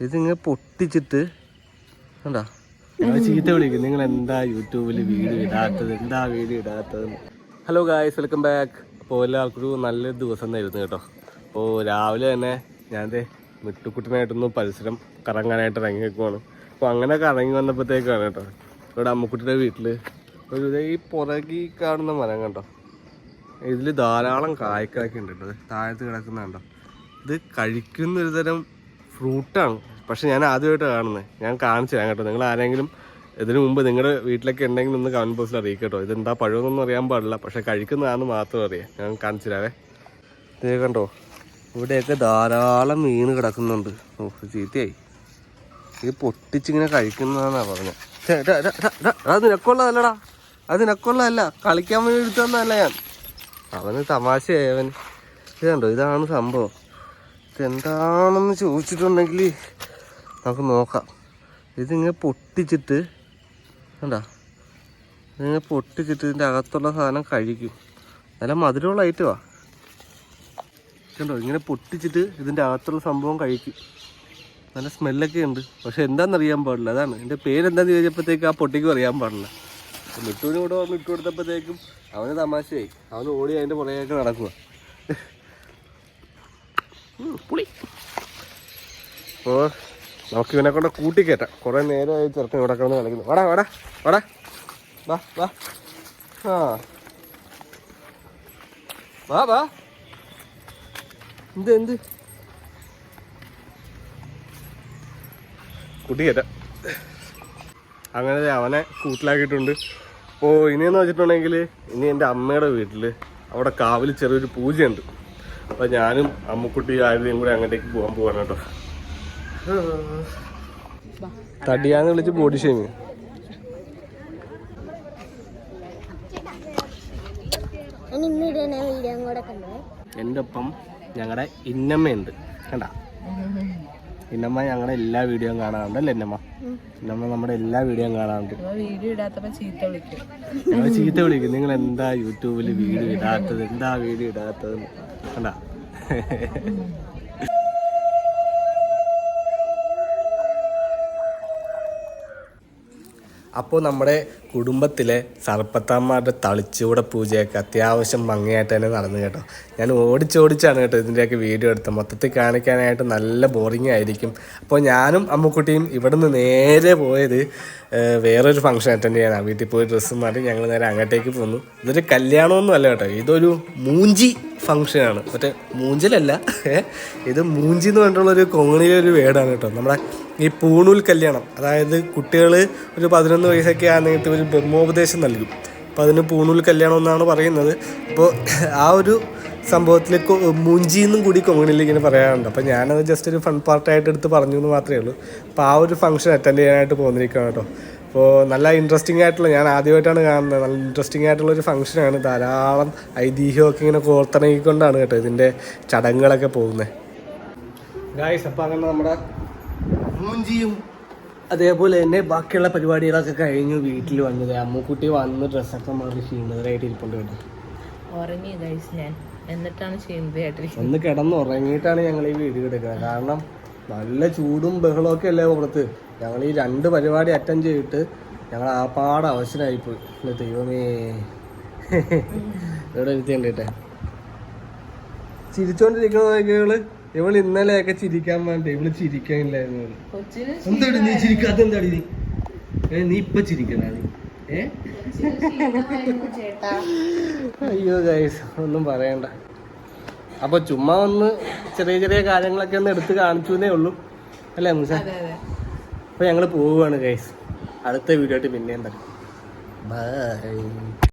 ഇതിങ്ങനെ പൊട്ടിച്ചിട്ട് കണ്ടാ ചീത്ത വിളിക്കും, നിങ്ങൾ എന്താ യൂട്യൂബിൽ വീഡിയോ ഇടാത്തത്, എന്താ വീഡിയോ ഇടാത്തത്. Hello guys, welcome back. അപ്പോൾ എല്ലാവർക്കും നല്ലൊരു ദിവസം തരുന്നു കേട്ടോ. അപ്പോൾ രാവിലെ തന്നെ ഞാൻ മിട്ടുക്കുട്ടനായിട്ടൊന്ന് പരിസരം കറങ്ങാനായിട്ട് ഇറങ്ങി വെക്കുവാണ്. അപ്പോൾ അങ്ങനെ കറങ്ങി വന്നപ്പോഴത്തേക്കാണ് കേട്ടോ ഇവിടെ അമ്മുക്കുട്ടിയുടെ വീട്ടിൽ ഒരു ഈ പുറകി കാണുന്ന മരം കണ്ടോ, ഇതിൽ ധാരാളം കായ്ക്കാക്കി ഉണ്ട് കേട്ടോ. താഴത്ത് കിടക്കുന്ന കണ്ടോ, ഇത് കഴിക്കുന്നൊരു തരം ഫ്രൂട്ടാണ്. പക്ഷെ ഞാൻ ആദ്യമായിട്ട് കാണുന്നത്, ഞാൻ കാണിച്ചു തരാം കേട്ടോ. നിങ്ങൾ ആരെങ്കിലും ഇതിനു മുമ്പ് നിങ്ങളുടെ വീട്ടിലൊക്കെ ഉണ്ടെങ്കിൽ ഒന്ന് കമൻറ്റ് ബോക്സിൽ അറിയിക്കും കേട്ടോ. ഇതെന്താ പഴമൊന്നും അറിയാൻ പാടില്ല, പക്ഷെ കഴിക്കുന്നതാണെന്ന് മാത്രം അറിയാം. ഞാൻ കാണിച്ചു തരാവേ. ഇതേ കണ്ടോ, ഇവിടെയൊക്കെ ധാരാളം മീൻ കിടക്കുന്നുണ്ട്. ഓ ചീത്തയായി, ഇത് പൊട്ടിച്ചിങ്ങനെ കഴിക്കുന്നതാണെന്നാണ് പറഞ്ഞത്. അത് നിനക്കുള്ളതല്ലടാ, അത് നിനക്കുള്ളതല്ല, കളിക്കാൻ വേണ്ടി എടുത്തതന്നല്ല ഞാൻ. അവന് തമാശയായി അവൻ. ഇത് കണ്ടോ, ഇതാണ് സംഭവം. ഇതെന്താണെന്ന് ചോദിച്ചിട്ടുണ്ടെങ്കിൽ നമുക്ക് നോക്കാം. ഇതിങ്ങനെ പൊട്ടിച്ചിട്ട് കണ്ടാ, ഇതിങ്ങനെ പൊട്ടിച്ചിട്ട് ഇതിൻ്റെ അകത്തുള്ള സാധനം കഴിക്കും. നല്ല മധുരമുള്ള ഐറ്റമാണ് കണ്ടോ. ഇങ്ങനെ പൊട്ടിച്ചിട്ട് ഇതിൻ്റെ അകത്തുള്ള സംഭവം കഴിക്കും. നല്ല സ്മെല്ലൊക്കെ ഉണ്ട്, പക്ഷെ എന്താണെന്നറിയാൻ പാടില്ല. അതാണ് എൻ്റെ പേരെന്താണെന്ന് ചോദിച്ചപ്പോഴത്തേക്ക് ആ പൊട്ടിക്കും അറിയാൻ പാടില്ല. മിട്ടുവിന് കൂടെ വന്ന് ഇട്ട് കൊടുത്തപ്പോഴത്തേക്കും അവന് തമാശയായി. അവന് ഓടി അതിൻ്റെ പുറകെയൊക്കെ നടക്കുക. പുളി. അപ്പോൾ നമുക്ക് ഇവനെ കൊണ്ട് കൂട്ടിക്കയറ്റാം. കുറേ നേരമായി ചെറുക്കൻ ഇവിടെ കിടന്ന് കളിക്കുന്നു. വാടാ വാടാ വാടാ, വാ വാ. ആ വാ വാ. എന്ത് കൂട്ടിക്കയറ്റാം. അങ്ങനെ അവനെ കൂട്ടിലാക്കിയിട്ടുണ്ട്. അപ്പോൾ ഇനിയെന്ന് വെച്ചിട്ടുണ്ടെങ്കിൽ ഇനി എൻ്റെ അമ്മയുടെ വീട്ടിൽ അവിടെ കാവിൽ ചെറിയൊരു പൂജയുണ്ട്. അപ്പോൾ ഞാനും അമ്മുക്കുട്ടി ആരുടെയും കൂടെ അങ്ങോട്ടേക്ക് പോകാൻ പോവാണ് കേട്ടോ. തടിയാന്ന് വിളിച്ച് ബോഡി ഷേമിങ്. എൻ്റെ ഒപ്പം ഞങ്ങളുടെ ഇന്നമ്മയുണ്ട് കണ്ട. ഇന്നമ്മ ഞങ്ങളുടെ എല്ലാ വീഡിയോയും കാണാറുണ്ട് അല്ലേ ഇന്നമ്മ? ഇന്നമ്മ നമ്മുടെ എല്ലാ വീഡിയോയും കാണാറുണ്ട്. ഞങ്ങൾ ചീത്ത വിളിക്കും, നിങ്ങൾ എന്താ യൂട്യൂബിൽ വീഡിയോ ഇടാത്തത്, എന്താ വീഡിയോ ഇടാത്തത് കണ്ട. അപ്പോൾ നമ്മുടെ കുടുംബത്തിലെ സർപ്പത്താന്മാരുടെ തളിച്ചൂടെ പൂജയൊക്കെ അത്യാവശ്യം ഭംഗിയായിട്ട് തന്നെ നടന്നു കേട്ടോ. ഞാൻ ഓടിച്ചാണ് കേട്ടോ ഇതിൻ്റെയൊക്കെ വീഡിയോ എടുത്തത്. മൊത്തത്തിൽ കാണിക്കാനായിട്ട് നല്ല ബോറിംഗ് ആയിരിക്കും. അപ്പോൾ ഞാനും അമ്മുക്കുട്ടിയും ഇവിടെ നിന്ന് നേരെ പോയത് വേറൊരു ഫംഗ്ഷൻ അറ്റൻഡ് ചെയ്യാനാണ്. വീട്ടിൽ പോയി ഡ്രസ്സും മാറി ഞങ്ങൾ നേരെ അങ്ങോട്ടേക്ക് പോന്നു. ഇതൊരു കല്യാണമൊന്നും അല്ല കേട്ടോ, ഇതൊരു മൂഞ്ചി ഫംഗ്ഷനാണ്. മറ്റേ മൂഞ്ചലല്ല, ഇത് മൂഞ്ചി എന്ന് പറഞ്ഞിട്ടുള്ളൊരു കോണിയിലൊരു വേർഡാണ് കേട്ടോ. നമ്മുടെ ഈ പൂണൂൽ കല്യാണം, അതായത് കുട്ടികൾ ഒരു 11 വയസ്സൊക്കെ ആണെങ്കിൽ ഒരു ബ്രഹ്മോപദേശം നൽകും. അപ്പോൾ അതിന് പൂണൂൽ കല്യാണം എന്നാണ് പറയുന്നത്. അപ്പോൾ ആ ഒരു സംഭവത്തിൽ മൂഞ്ചിന്നും കൂടി കോണിയിൽ ഇങ്ങനെ പറയാറുണ്ട്. അപ്പോൾ ഞാനത് ജസ്റ്റ് ഒരു ഫൺ പാർട്ടായിട്ട് എടുത്ത് പറഞ്ഞു എന്ന് മാത്രമേ ഉള്ളൂ. അപ്പോൾ ആ ഒരു ഫംഗ്ഷൻ അറ്റൻഡ് ചെയ്യാനായിട്ട് പോകുന്നിരിക്കുകയാണ് കേട്ടോ. അപ്പോൾ നല്ല ഇൻട്രസ്റ്റിംഗ് ആയിട്ടുള്ള, ഞാൻ ആദ്യമായിട്ടാണ് കാണുന്നത്, നല്ല ഇൻട്രസ്റ്റിംഗ് ആയിട്ടുള്ളൊരു ഫംഗ്ഷനാണ്. ധാരാളം ഐതിഹ്യമൊക്കെ ഇങ്ങനെ കോർത്തിണങ്ങിക്കൊണ്ടാണ് കേട്ടോ ഇതിൻ്റെ ചടങ്ങുകളൊക്കെ പോകുന്നത്. ഗായ്സ്, അപ്പോൾ അങ്ങനെ നമ്മുടെ മൂഞ്ചിയും അതേപോലെ തന്നെ ബാക്കിയുള്ള പരിപാടികളൊക്കെ കഴിഞ്ഞു വീട്ടിൽ വന്നത്. അമ്മുക്കുട്ടി വന്ന് ഡ്രസ്സൊക്കെ മാറി ക്ഷീണിതരായിട്ട് ഇരിപ്പുണ്ട് കേട്ടോ. ഉറങ്ങി ഞാൻ, എന്നിട്ടാണ് ക്ഷീണിതയായിട്ട് ഒന്ന് കിടന്ന് ഉറങ്ങിയിട്ടാണ് ഞങ്ങൾ ഈ വീഡിയോ എടുക്കുന്നത്. കാരണം നല്ല ചൂടും ബഹളമൊക്കെ അല്ലേ പുറത്ത്. ഞങ്ങൾ ഈ 2 പരിപാടി അറ്റൻഡ് ചെയ്തിട്ട് ഞങ്ങൾ ആ പാട് അവസരമായിപ്പോയി. ദൈവമേ, ഇവിടെ ഇരുത്തിണ്ടേ ചിരിച്ചോണ്ടിരിക്കുന്നതൊക്കെകള്. ഇവള് ഇന്നലെയൊക്കെ ചിരിക്കാൻ വേണ്ടി ഇവള് ചിരിക്കാനില്ലായിരുന്നു. എന്താടി നീ ചിരിക്കാത്ത? എന്താടി നീ ഇപ്പൊ ചിരിക്കണ? അയ്യോ ഗൈസ്, ഒന്നും പറയണ്ട. അപ്പൊ ചുമ്മാ ഒന്ന് ചെറിയ ചെറിയ കാര്യങ്ങളൊക്കെ ഒന്ന് എടുത്ത് കാണിച്ചു എന്നേ ഉള്ളൂ അല്ലേ മുസ? അപ്പൊ ഞങ്ങള് പോവുകയാണ് ഗൈസ്. അടുത്ത വീഡിയോ ആയിട്ട് പിന്നെയും വരാം. ബൈ.